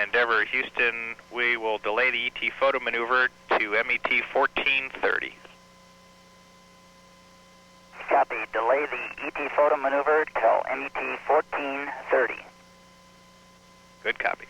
Endeavour Houston, we will delay the ET photo maneuver to MET 1430. Copy. Delay the ET photo maneuver till MET 1430. Good copy.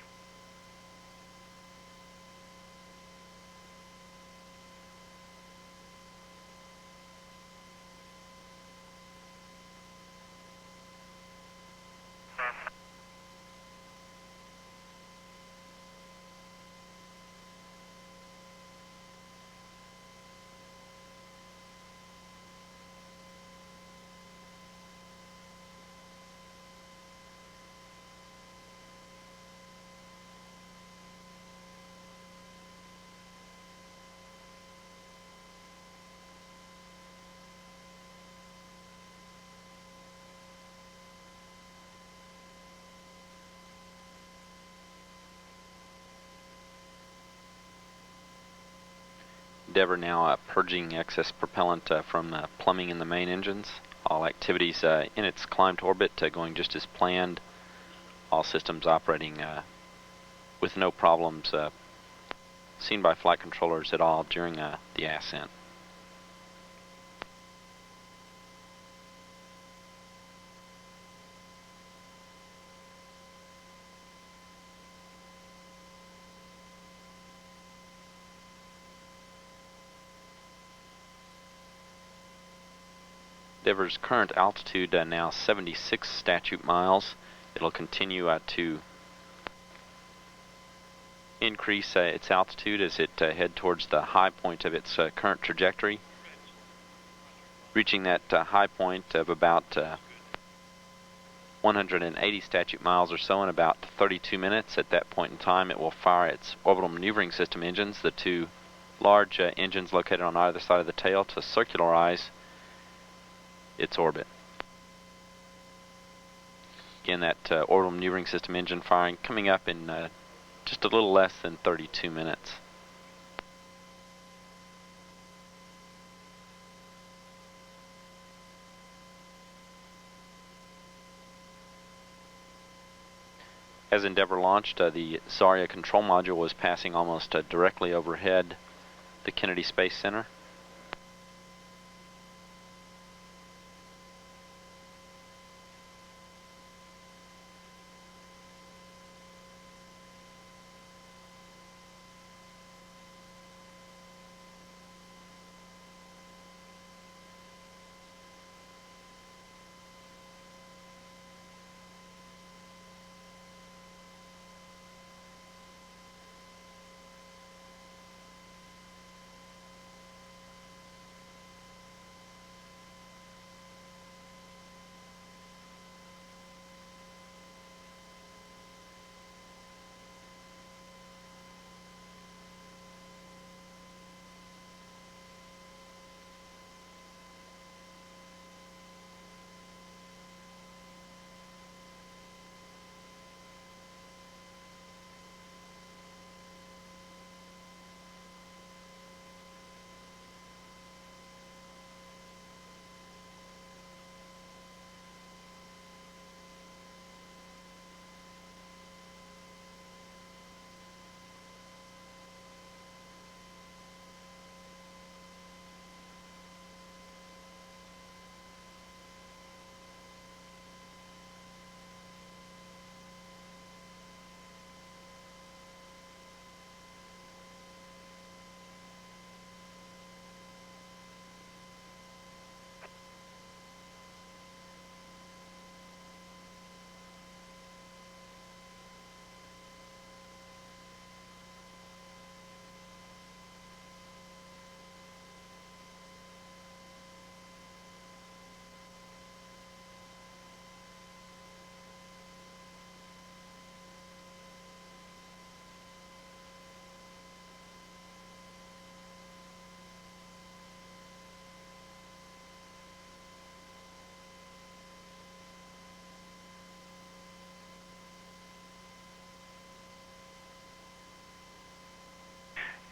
Endeavour now purging excess propellant from plumbing in the main engines. All activities in its climb to orbit going just as planned. All systems operating with no problems seen by flight controllers at all during the ascent. Endeavour's current altitude now 76 statute miles. It'll continue to increase its altitude as it head towards the high point of its current trajectory, reaching that high point of about 180 statute miles or so in about 32 minutes. At that point in time, it will fire its orbital maneuvering system engines, the two large engines located on either side of the tail, to circularize its orbit. Again, that orbital maneuvering system engine firing coming up in just a little less than 32 minutes. As Endeavour launched, the Zarya control module was passing almost directly overhead the Kennedy Space Center.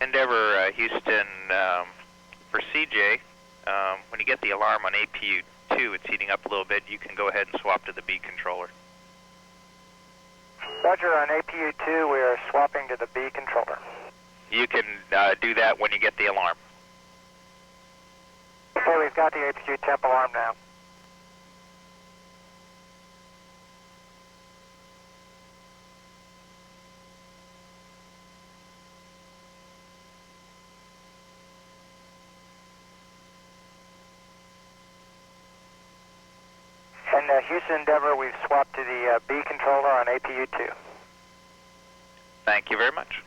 Endeavour Houston, for CJ, when you get the alarm on APU-2, it's heating up a little bit, you can go ahead and swap to the B controller. Roger, on APU-2, we are swapping to the B controller. You can do that when you get the alarm. Okay, we've got the APU temp alarm now. And Houston Endeavour, we've swapped to the B controller on APU-2. Thank you very much.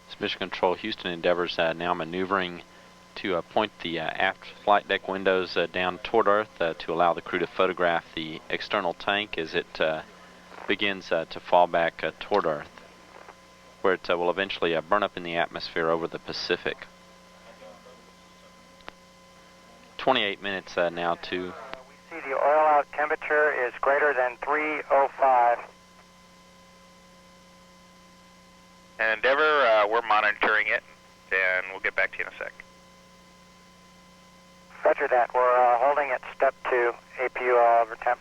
This Mission Control Houston Endeavour's now maneuvering to point the aft flight deck windows down toward Earth to allow the crew to photograph the external tank as it begins to fall back toward Earth, where it will eventually burn up in the atmosphere over the Pacific. 28 minutes now to... We see the oil out temperature is greater than 305. And Endeavour, we're monitoring it, and we'll get back to you in a sec. Roger that. We're holding at step 2, APU over temp.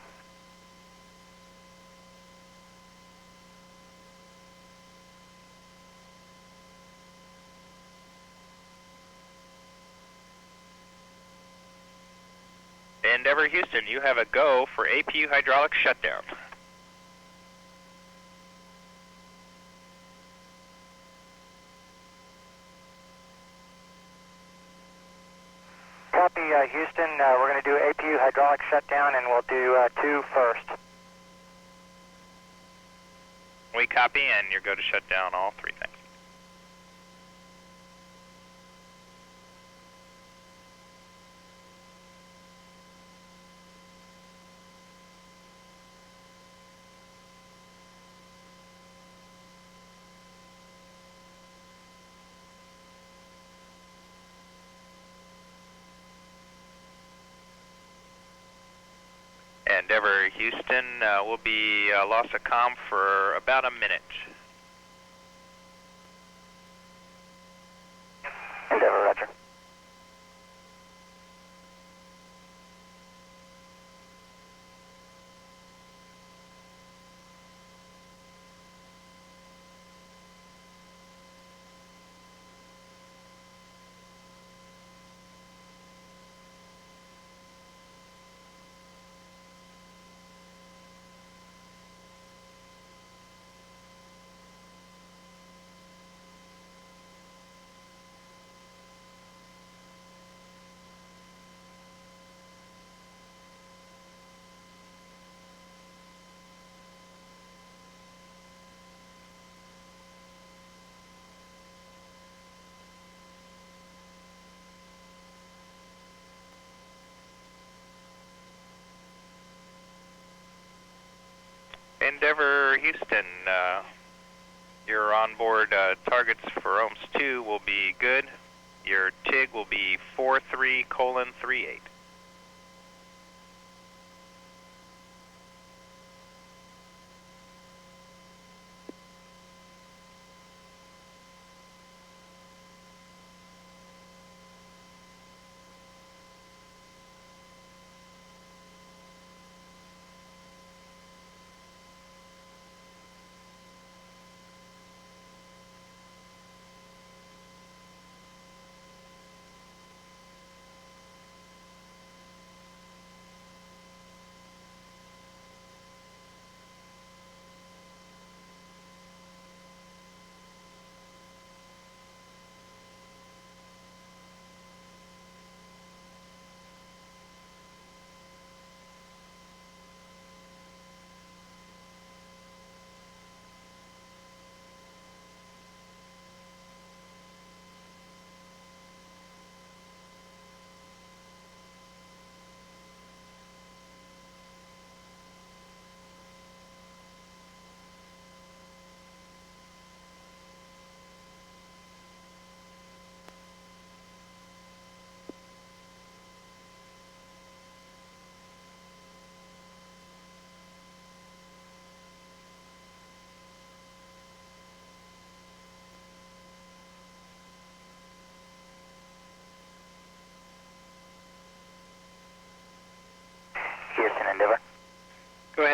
Endeavour Houston, you have a go for APU hydraulic shutdown. Copy, Houston. We're going to do APU hydraulic shutdown, and we'll do 2 first. We copy, and you're go to shut down all 3 things. Endeavour Houston, will be loss of comm for about a minute. Endeavour, roger. Endeavour Houston, your onboard targets for OMS 2 will be good. Your TIG will be 43:38.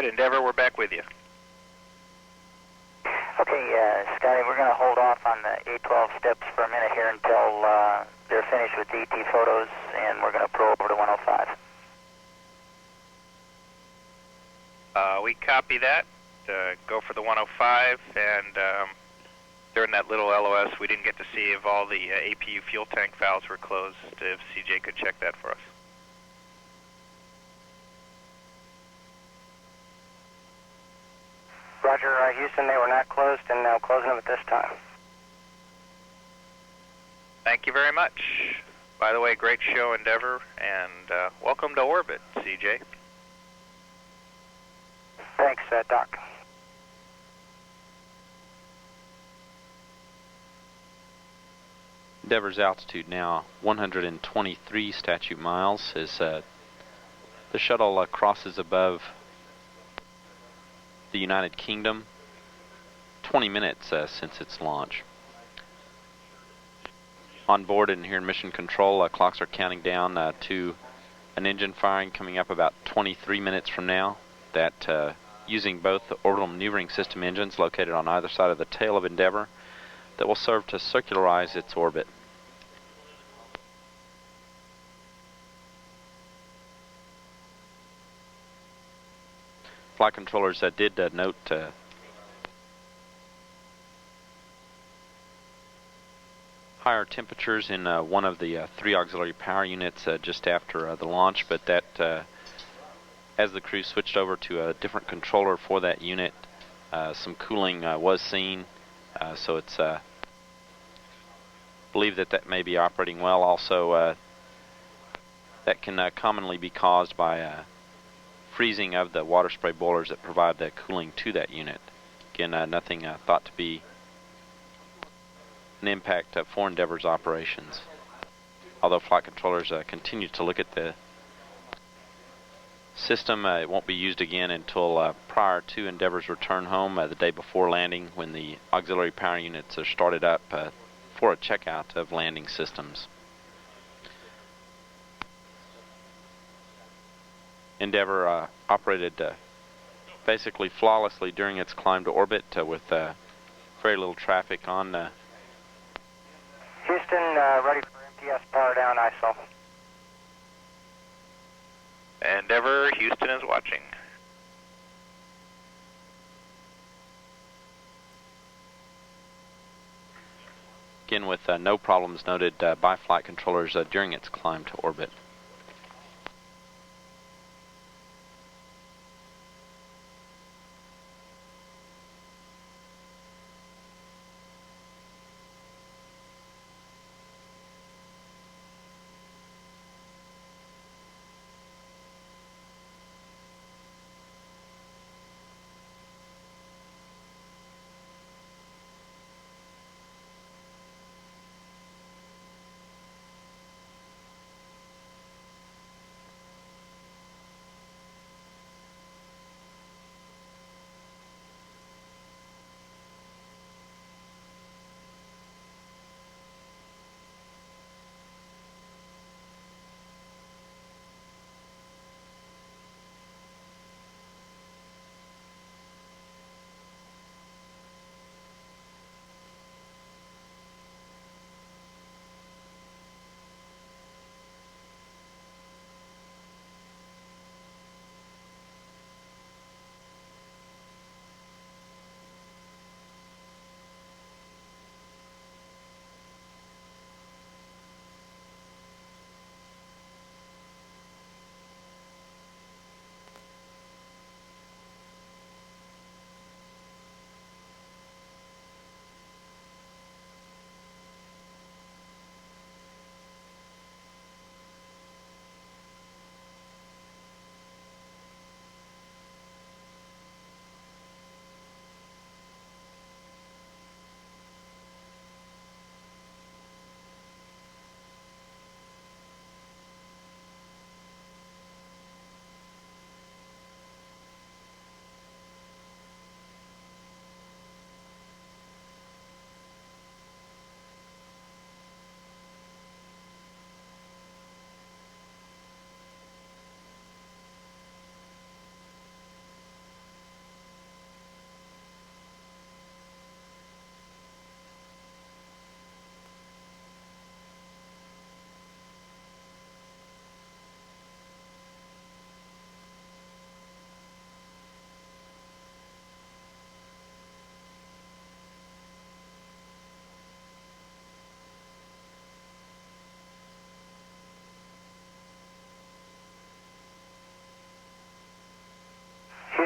ahead, Endeavour, we're back with you. Okay, Scotty, we're going to hold off on the A12 steps for a minute here until they're finished with the ET photos, and we're going to pro over to 105. We copy that. Go for the 105, and during that little LOS, we didn't get to see if all the APU fuel tank valves were closed, if CJ could check that for us. Roger, Houston, they were not closed, and now closing them at this time. Thank you very much. By the way, great show, Endeavour, and welcome to orbit, CJ. Thanks, Doc. Endeavour's altitude now 123 statute miles as the shuttle crosses above the United Kingdom, 20 minutes since its launch. On board and here in mission control, clocks are counting down to an engine firing coming up about 23 minutes from now. That using both the orbital maneuvering system engines located on either side of the tail of Endeavour that will serve to circularize its orbit. Flight controllers did note higher temperatures in one of the three auxiliary power units just after the launch, but that as the crew switched over to a different controller for that unit, some cooling was seen, so it's believed that may be operating well. Also, that can commonly be caused by freezing of the water spray boilers that provide the cooling to that unit. Again, nothing thought to be an impact for Endeavour's operations. Although flight controllers continue to look at the system, it won't be used again until prior to Endeavour's return home the day before landing, when the auxiliary power units are started up for a checkout of landing systems. Endeavour operated basically flawlessly during its climb to orbit with very little traffic on. Houston, ready for MTS power down ISO. Endeavour, Houston is watching. Again, with no problems noted by flight controllers during its climb to orbit.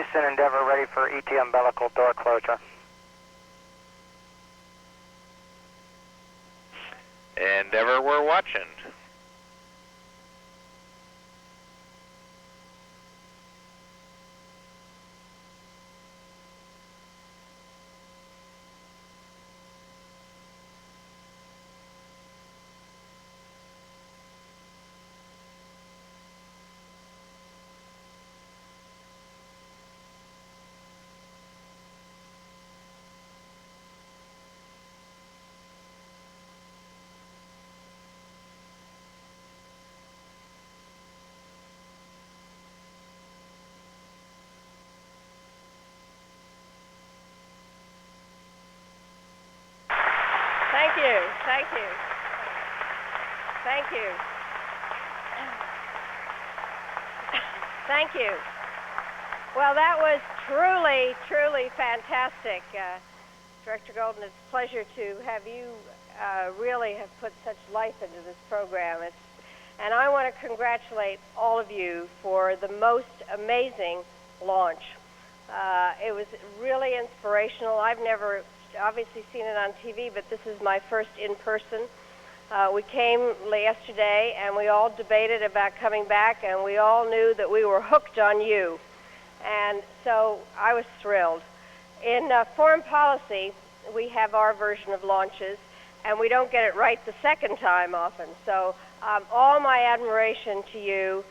Houston, Endeavour ready for ET umbilical door closure. Endeavour, we're watching. Thank you, thank you, thank you, thank you. Well, that was truly, truly fantastic. Director Golden, it's a pleasure to have you really have put such life into this program. And I want to congratulate all of you for the most amazing launch. It was really inspirational. I've never obviously seen it on TV, but this is my first in person. We came yesterday and we all debated about coming back, and we all knew that we were hooked on you. And so I was thrilled. In foreign policy, we have our version of launches, and we don't get it right the second time often. So all my admiration to you.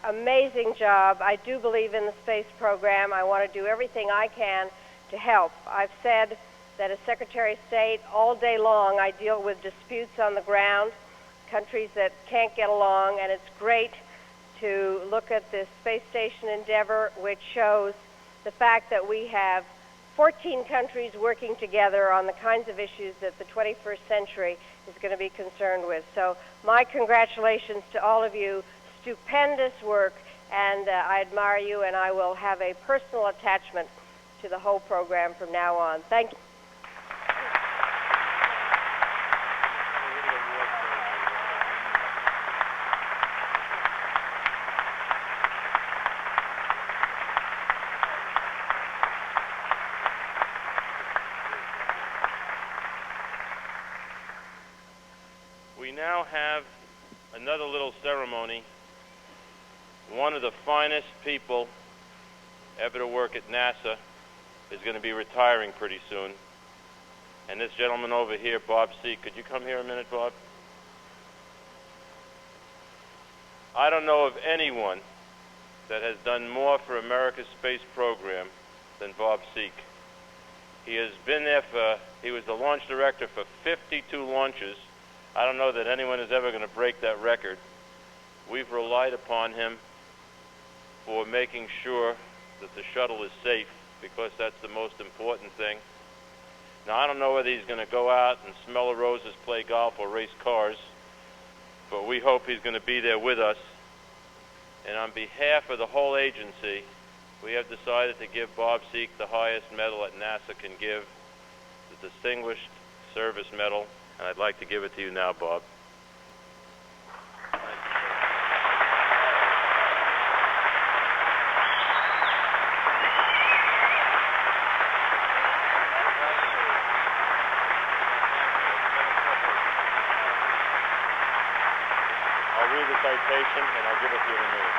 Amazing job. I do believe in the space program. I want to do everything I can to help. I've said that as Secretary of State, all day long I deal with disputes on the ground, countries that can't get along, and it's great to look at this space station Endeavour, which shows the fact that we have 14 countries working together on the kinds of issues that the 21st century is going to be concerned with. So my congratulations to all of you. Stupendous work, and I admire you, and I will have a personal attachment to the whole program from now on. Thank you. We now have another little ceremony. One of the finest people ever to work at NASA is going to be retiring pretty soon. And this gentleman over here, Bob C. Could you come here a minute, Bob? I don't know of anyone that has done more for America's space program than Bob Seek. He has been there he was the launch director for 52 launches. I don't know that anyone is ever going to break that record. We've relied upon him for making sure that the shuttle is safe, because that's the most important thing. Now, I don't know whether he's going to go out and smell the roses, play golf, or race cars, but we hope he's going to be there with us. And on behalf of the whole agency, we have decided to give Bob Seek the highest medal that NASA can give, the Distinguished Service Medal, and I'd like to give it to you now, Bob. I'll read the citation and I'll give it to you in a minute.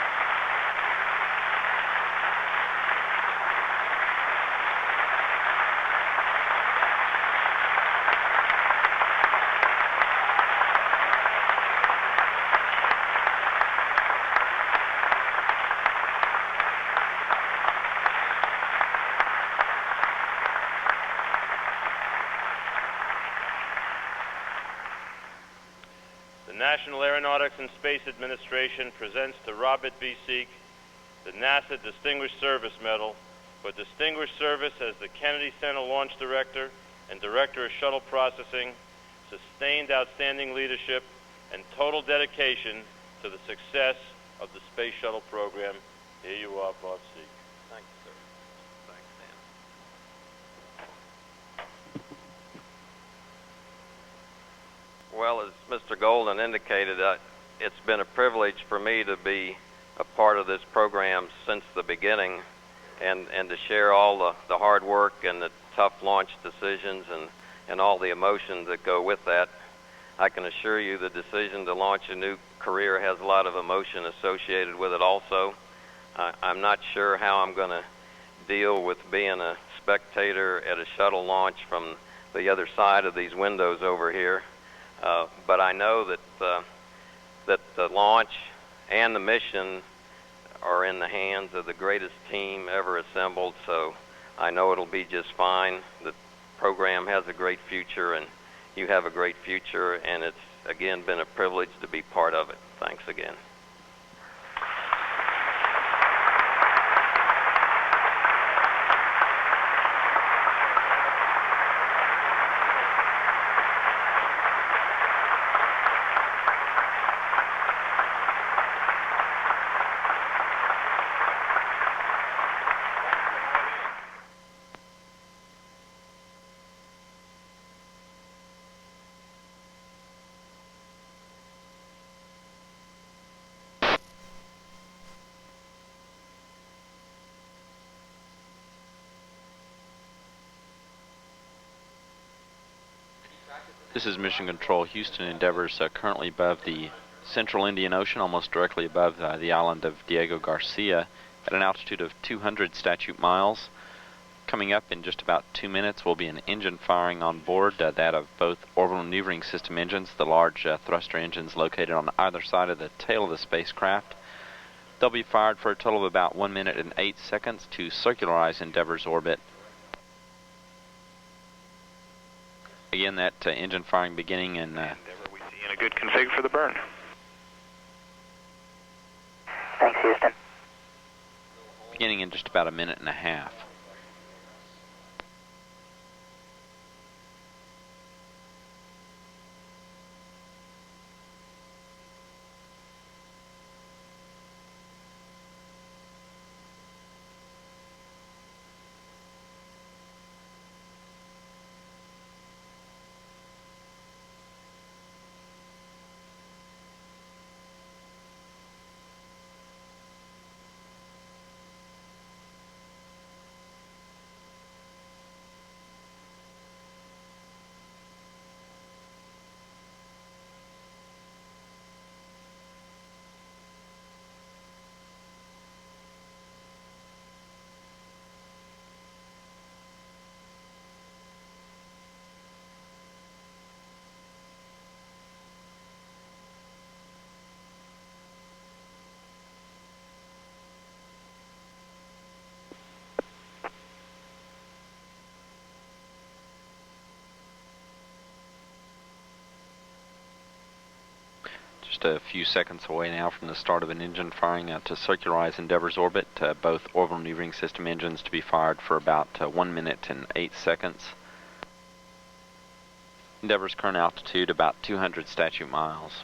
The National Aeronautics and Space Administration presents to Robert B. Seek the NASA Distinguished Service Medal for distinguished service as the Kennedy Center Launch Director and Director of Shuttle Processing, sustained outstanding leadership, and total dedication to the success of the Space Shuttle program. Here you are, Bob Seek. Thank you, sir. Thanks, Dan. Well, as Mr. Golden indicated, it's been a privilege for me to be a part of this program since the beginning. and to share all the hard work and the tough launch decisions and all the emotions that go with that. I can assure you the decision to launch a new career has a lot of emotion associated with it also. I'm not sure how I'm going to deal with being a spectator at a shuttle launch from the other side of these windows over here, but I know that the launch and the mission are in the hands of the greatest team ever assembled, so I know it'll be just fine. The program has a great future, and you have a great future, and it's, again, been a privilege to be part of it. Thanks again. This is Mission Control. Houston Endeavour's currently above the central Indian Ocean, almost directly above the island of Diego Garcia, at an altitude of 200 statute miles. Coming up in just about 2 minutes will be an engine firing on board, that of both orbital maneuvering system engines, the large thruster engines located on either side of the tail of the spacecraft. They'll be fired for a total of about 1 minute and 8 seconds to circularize Endeavour's orbit. Again, that engine firing beginning in... Endeavour, we see in a good config for the burn. Thanks, Houston. Beginning in just about a minute and a half. Just a few seconds away now from the start of an engine firing to circularize Endeavour's orbit. Both orbital maneuvering system engines to be fired for about 1 minute and 8 seconds. Endeavour's current altitude about 200 statute miles.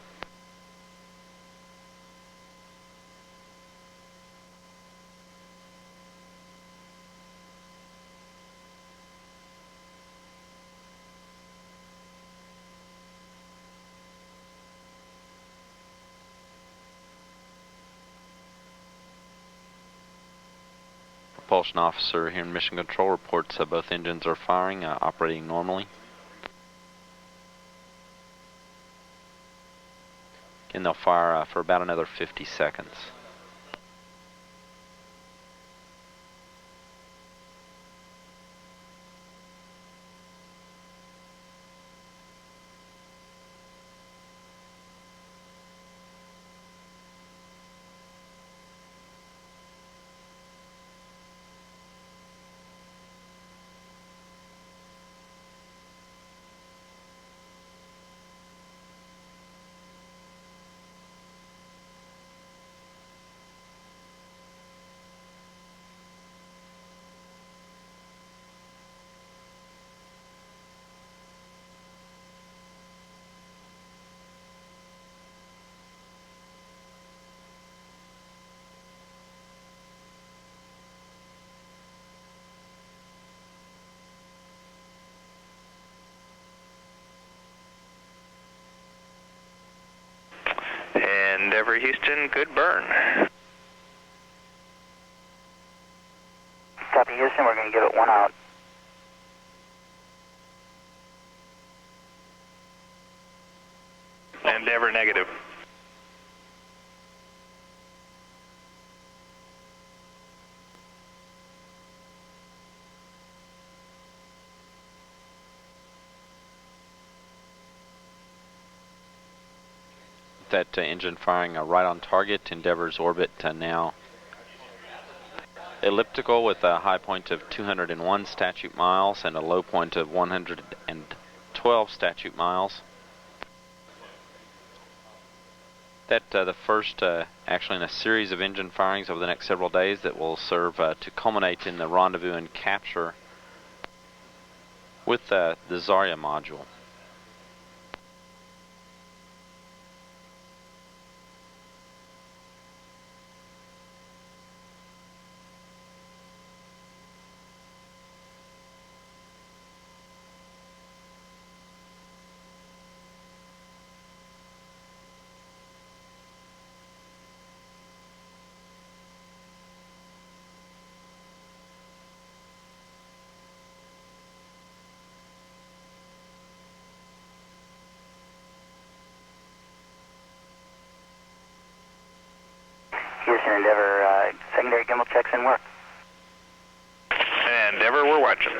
Propulsion officer here in Mission Control reports both engines are firing, operating normally. And they'll fire for about another 50 seconds. Endeavour Houston, good burn. Copy, Houston. We're going to give it 1 out. Endeavour negative. That engine firing right on target. Endeavour's orbit now elliptical with a high point of 201 statute miles and a low point of 112 statute miles. That the first actually in a series of engine firings over the next several days that will serve to culminate in the rendezvous and capture with the Zarya module. Houston, Endeavour, secondary gimbal checks in work. Endeavour, we're watching.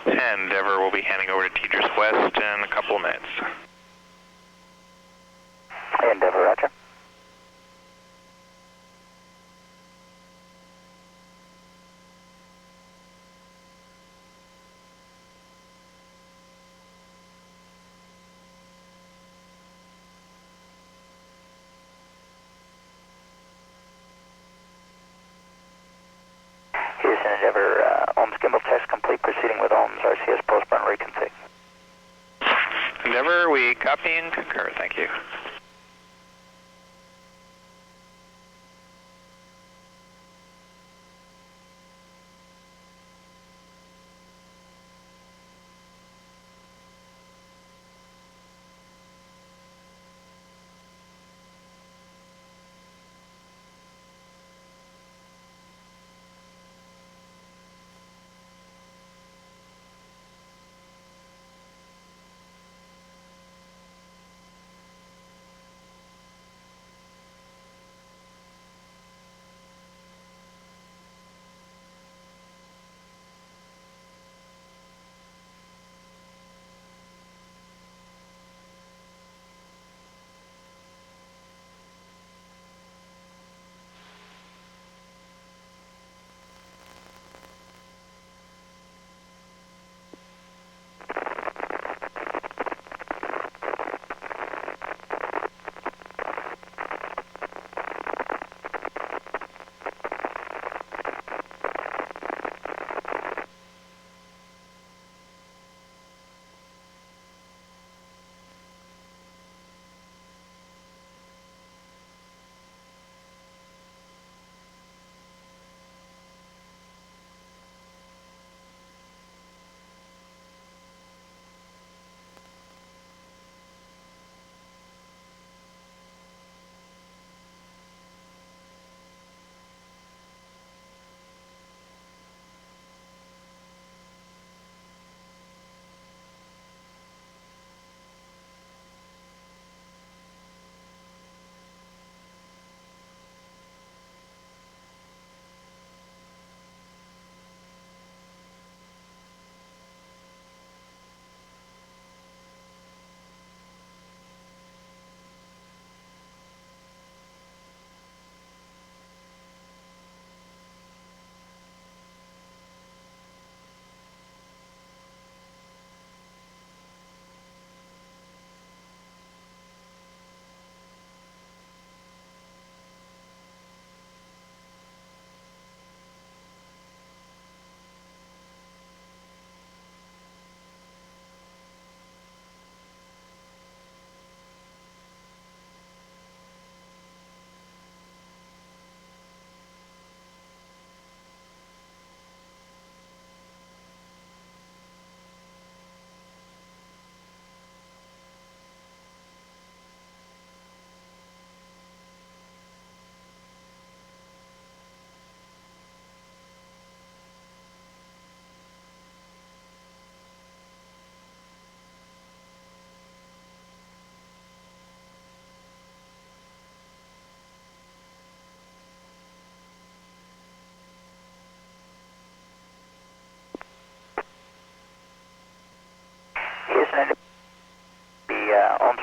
Endeavour will be handing over to Teachers West in a couple of minutes. Endeavour, roger. Houston, Endeavour, ohms gimbal test complete, proceeding with ohms, RCS post-burn reconfig. Endeavour, we copy and concur, thank you.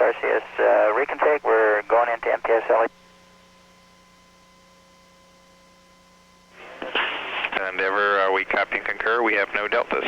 RCS reconfig. We're going into MPS LA. Endeavour, we copy and concur. We have no deltas.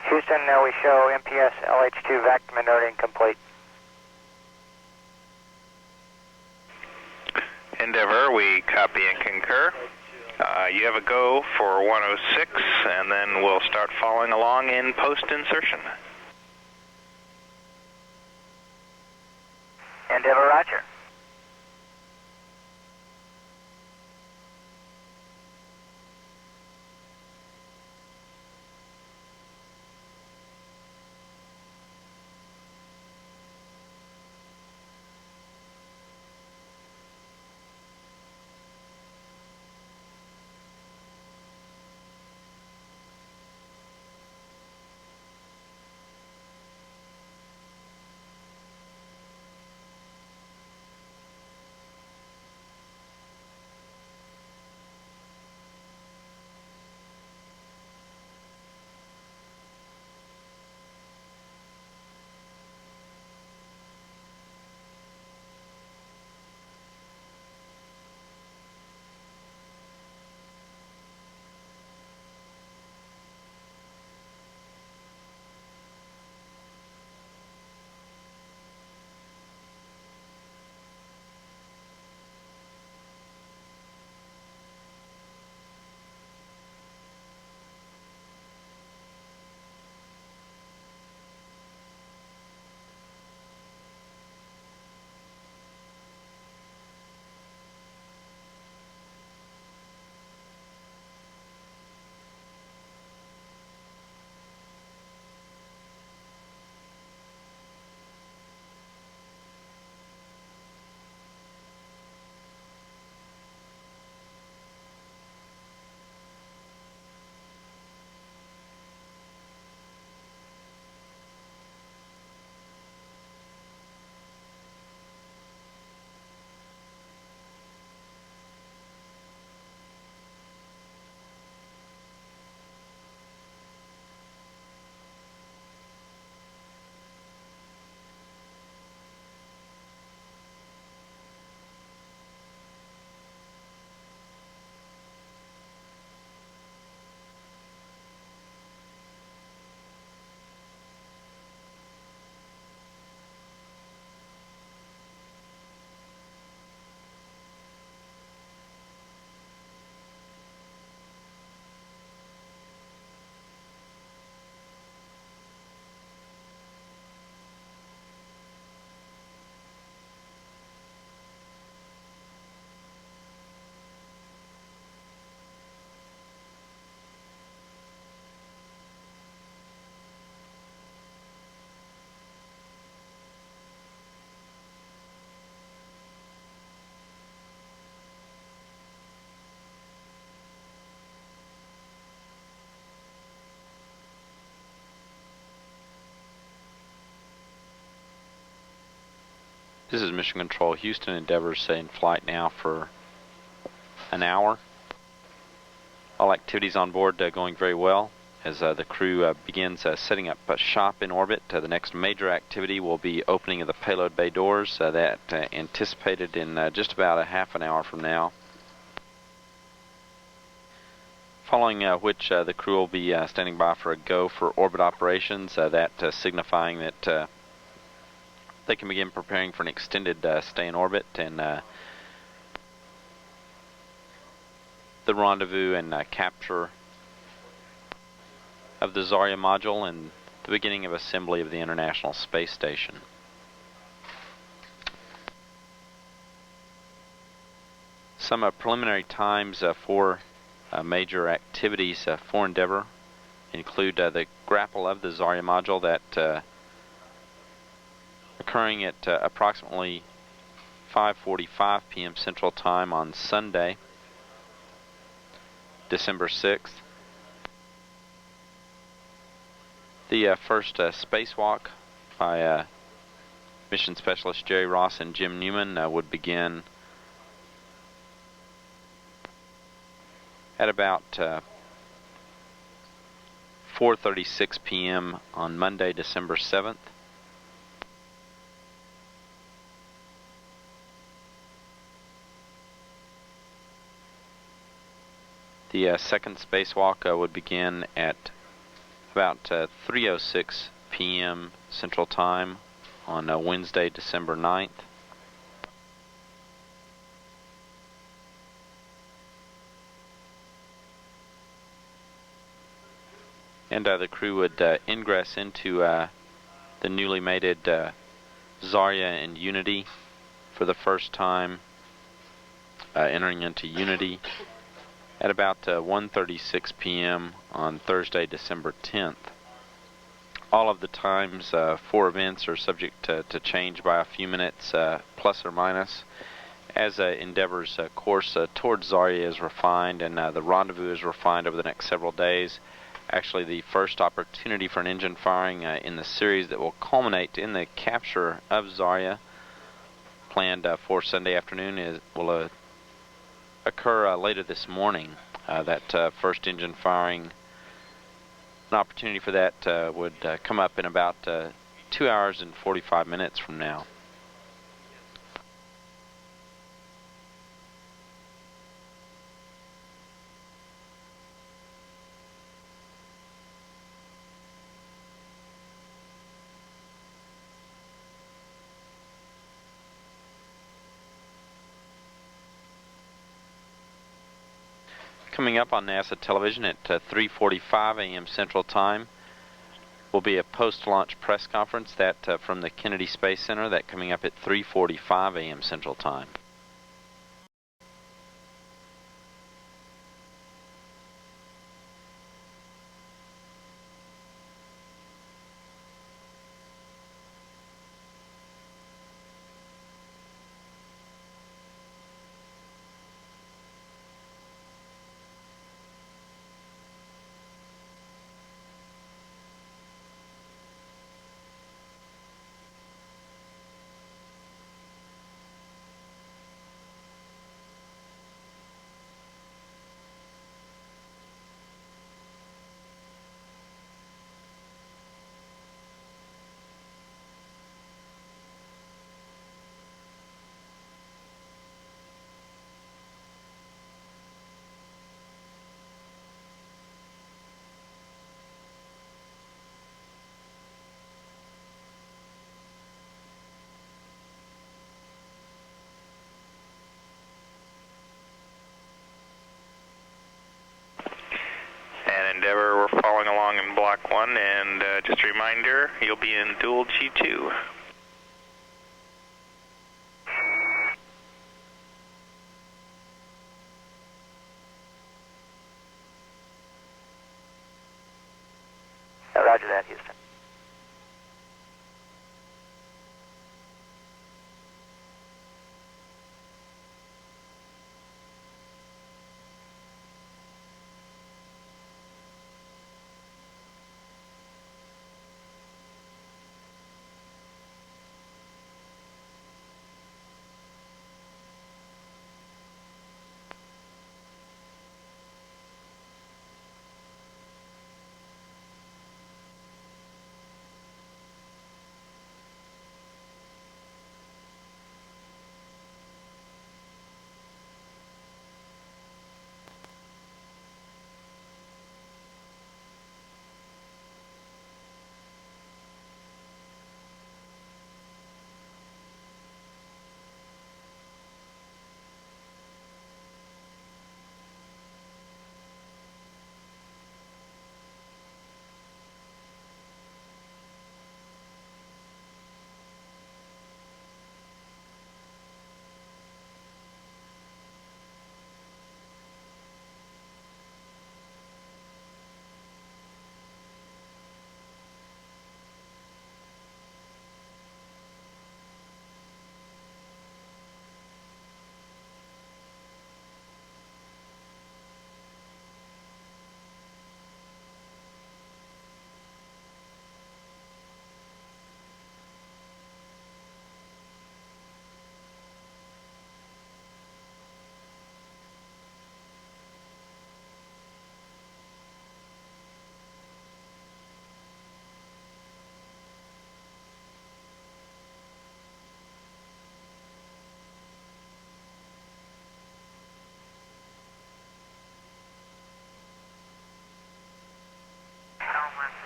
Houston, we show MPS LH2 vacuum noting complete. Endeavour, we copy and concur. You have a go for 106, and then we'll start following along in post-insertion. Endeavour, roger. This is Mission Control. Houston Endeavour's in flight now for an hour. All activities on board going very well as the crew begins setting up shop in orbit. The next major activity will be opening of the payload bay doors, that anticipated in just about a half an hour from now. Following which the crew will be standing by for a go for orbit operations, that signifying that they can begin preparing for an extended stay in orbit and the rendezvous and capture of the Zarya module and the beginning of assembly of the International Space Station. Some preliminary times for major activities for Endeavour include the grapple of the Zarya module that occurring at approximately 5:45 p.m. Central Time on Sunday, December 6th. The first spacewalk by mission specialist Jerry Ross and Jim Newman would begin at about 4:36 p.m. on Monday, December 7th. The second spacewalk would begin at about 3:06 p.m. Central Time on Wednesday, December 9th. And the crew would ingress into the newly mated Zarya and Unity for the first time, entering into Unity at about 1:36 p.m. on Thursday, December 10th. All of the times for events are subject to change by a few minutes, plus or minus, as Endeavour's course towards Zarya is refined and the rendezvous is refined over the next several days. Actually, the first opportunity for an engine firing in the series that will culminate in the capture of Zarya, planned for Sunday afternoon, will occur later this morning. That first engine firing, an opportunity for that would come up in about 2 hours and 45 minutes from now. Coming up on NASA television at 3:45 a.m. Central Time will be a post-launch press conference that from the Kennedy Space Center, that coming up at 3:45 a.m. Central Time. Endeavour, we're following along in Block 1, and just a reminder, you'll be in dual G2. Roger that, Houston.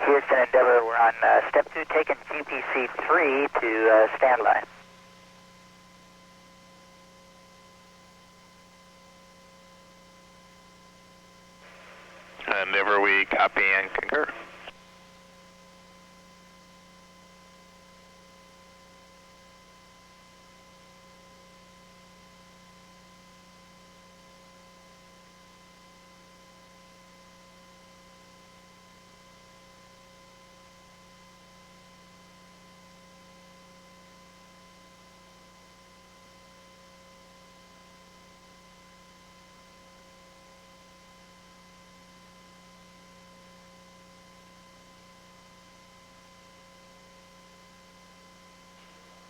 Houston Endeavour, we're on step 2, taking GPC 3 to standby. Endeavour, we copy and concur.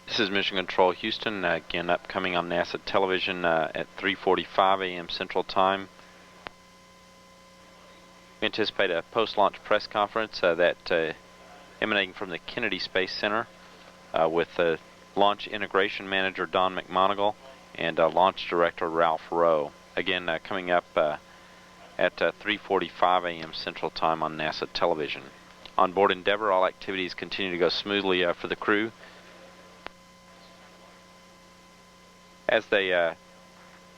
This is Mission Control Houston, again upcoming on NASA television at 3:45 a.m. Central Time. We anticipate a post-launch press conference that emanating from the Kennedy Space Center with Launch Integration Manager Don McMonigal and Launch Director Ralph Rowe. Again, coming up at 3:45 a.m. Central Time on NASA television. On board Endeavour, all activities continue to go smoothly for the crew. As they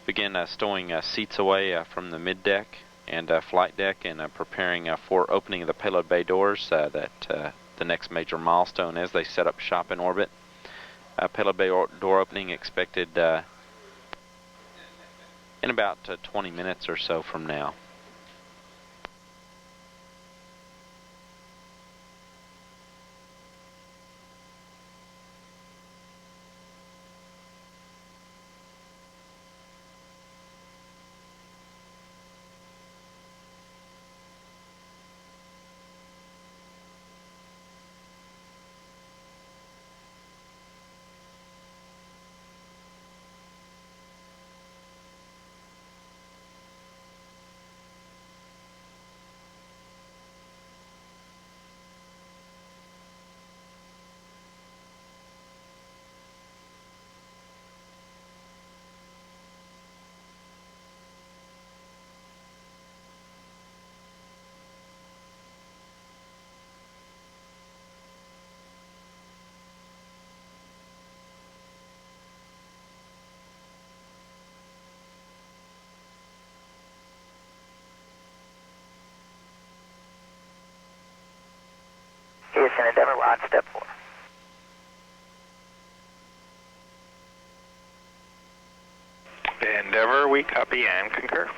begin stowing seats away from the mid-deck and flight deck and preparing for opening of the payload bay doors, the next major milestone as they set up shop in orbit. Payload bay door opening expected in about 20 minutes or so from now. Houston Endeavour, we're on step 4. Endeavour, we copy and concur.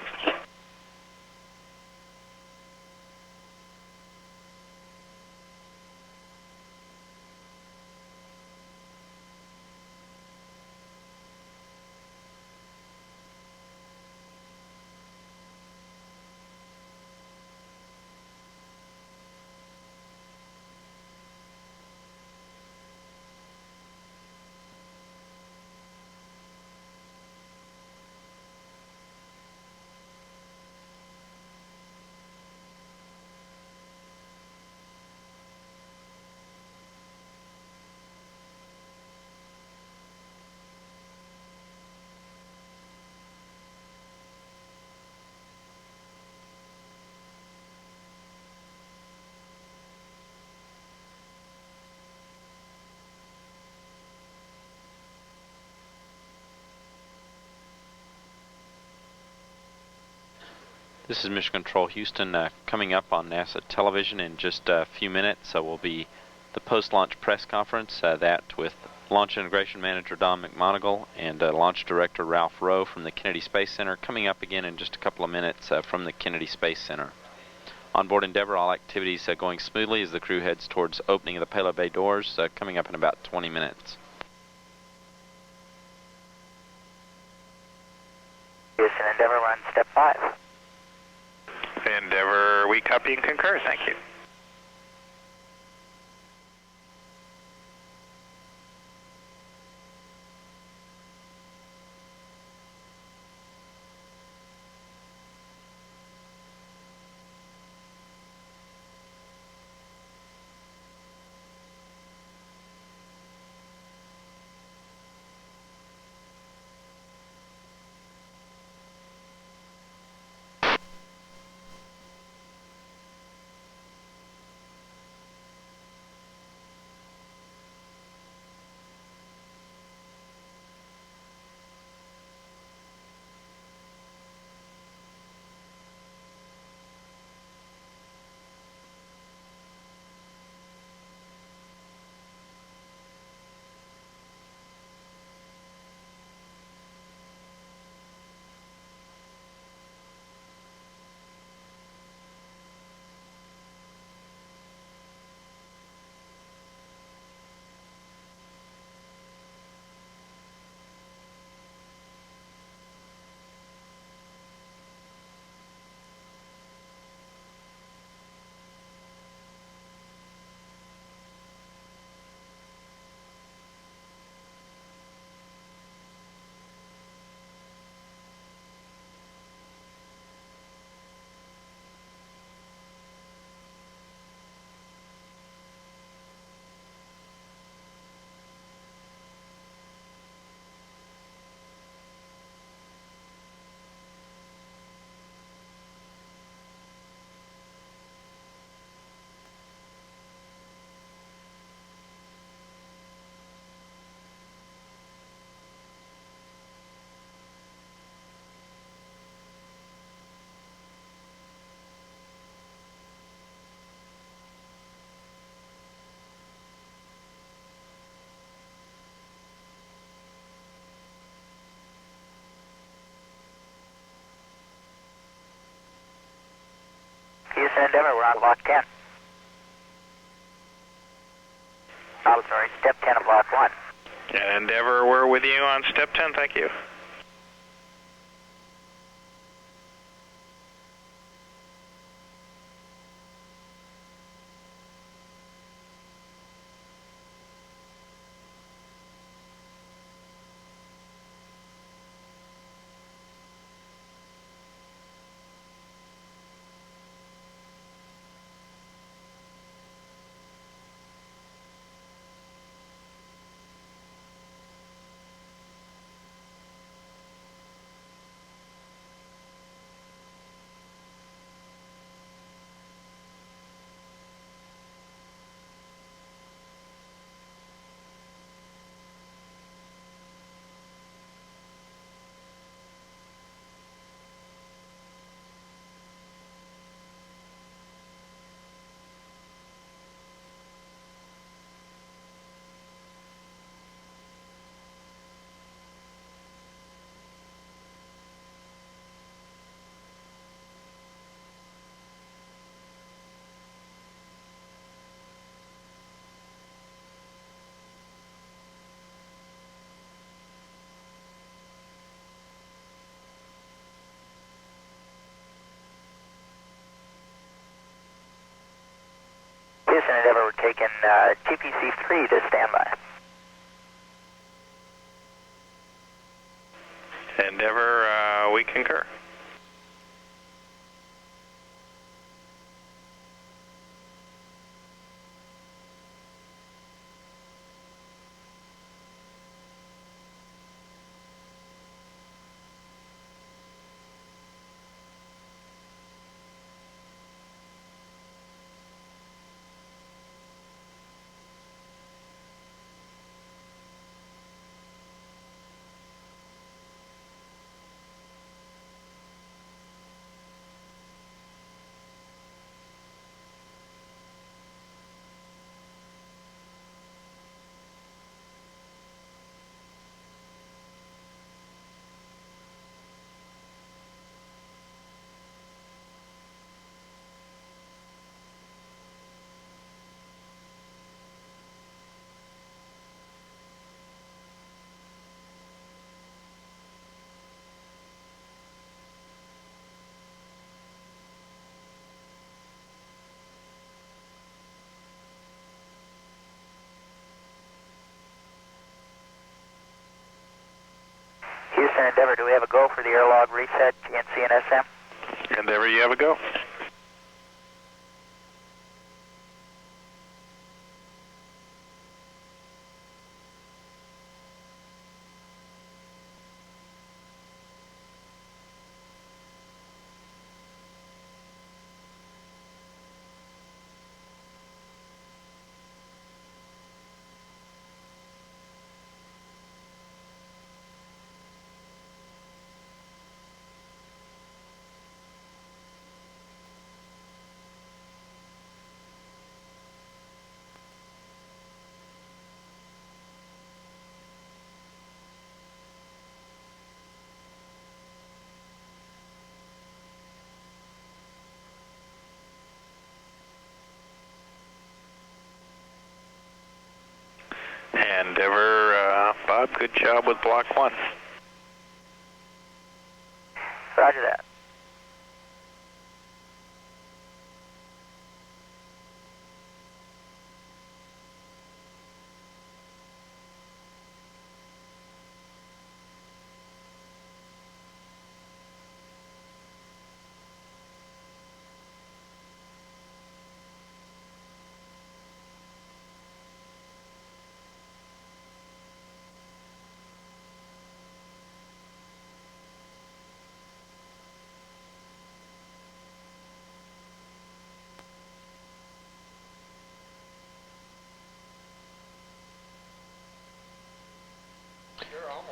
This is Mission Control Houston. Coming up on NASA television in just a few minutes will be the post-launch press conference, that with Launch Integration Manager Don McMonigal and Launch Director Ralph Rowe from the Kennedy Space Center, coming up again in just a couple of minutes from the Kennedy Space Center. On board Endeavour, all activities going smoothly as the crew heads towards opening of the payload bay doors, coming up in about 20 minutes. Houston Endeavour, we're on step 5. Endeavour, we copy and concur. Thank you. Houston Endeavour, we're on block 10. I'm sorry, step 10 of block 1. Endeavour, we're with you on step 10, thank you. Houston Endeavour, we're taking TPC-3 to standby. Endeavour, we concur. Houston Endeavour, do we have a go for the air log reset in CNSM? Endeavour, you have a go. Endeavour, Bob, good job with block 1. Roger that.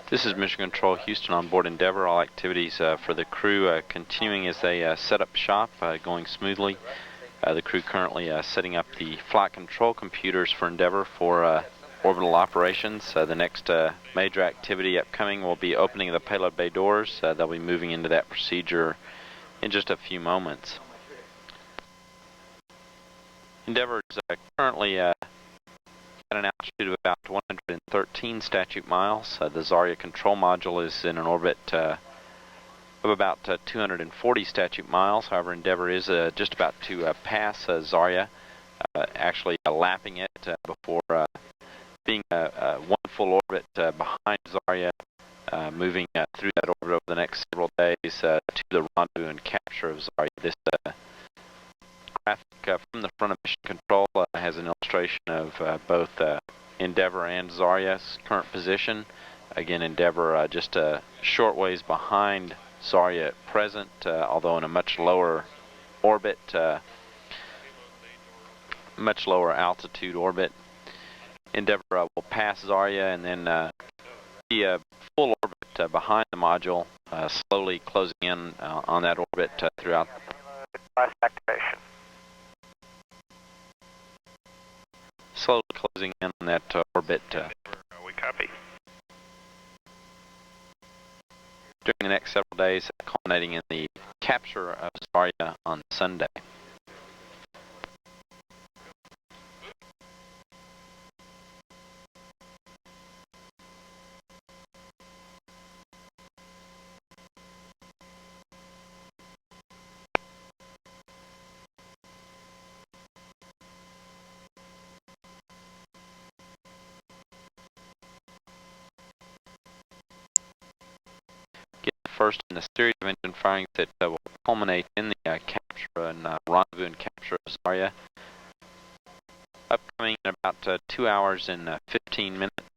This is Mission Control Houston on board Endeavour. All activities for the crew continuing as they set up shop, going smoothly. The crew currently setting up the flight control computers for Endeavour for orbital operations. The next major activity upcoming will be opening the payload bay doors. They'll be moving into that procedure in just a few moments. Endeavour is currently at an altitude of about 113 statute miles. The Zarya control module is in an orbit of about 240 statute miles. However, Endeavour is just about to pass Zarya, actually lapping it before being one full orbit behind Zarya, moving through that orbit over the next several days to the rendezvous and capture of Zarya. This graphic from the front of mission control has an illustration of both Endeavour and Zarya's current position. Again, Endeavour just a short ways behind Zarya at present, although in a much lower orbit, much lower altitude orbit. Endeavour will pass Zarya and then be a full orbit behind the module, slowly closing in on that orbit throughout. Activation. Slowly closing in on that orbit. We copy. During the next several days, culminating in the capture of Zarya on Sunday. First in a series of engine firings that will culminate in the capture and rendezvous and capture of Zarya. Upcoming in about 2 hours and 15 minutes.